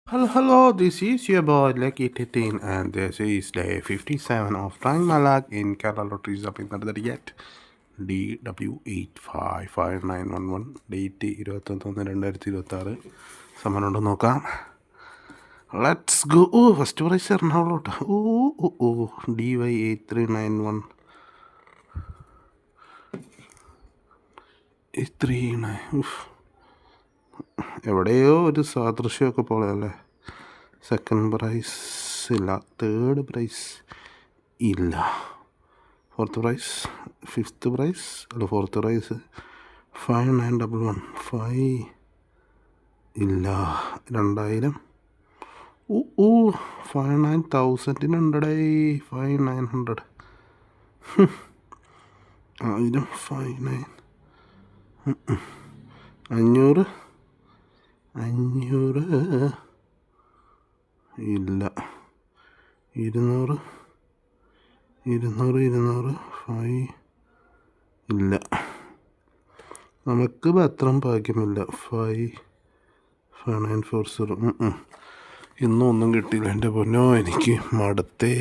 Hello, this is your boy Lucky 13 and this is day 57 of Trying My Luck in Kerala Lotteries up in the yet DW855911 date 21/2/2026 സമ്മാനമുണ്ടോ നോക്കാം. Let's go. First prize എറണാകുളോട്ട്. DY8391 839. എവിടെയോ ഒരു സാദൃശ്യമൊക്കെ പോലെ അല്ലേ. Second prize ഇല്ല, third prize ഇല്ല, ഫോർത്ത് പ്രൈസ്, ഫിഫ്ത്ത് പ്രൈസ് അല്ല, ഫോർത്ത് പ്രൈസ് 5911 5 ഇല്ല, 2000 59,000 5900 1000 59 500 ഇല്ല, 200 5 ഇല്ല. നമുക്ക് അത്രയും ഭാഗ്യമില്ല. 5940 ഇന്നും ഒന്നും കിട്ടിയില്ല. എൻ്റെ പൊന്നോ, എനിക്ക് മടുത്തേ.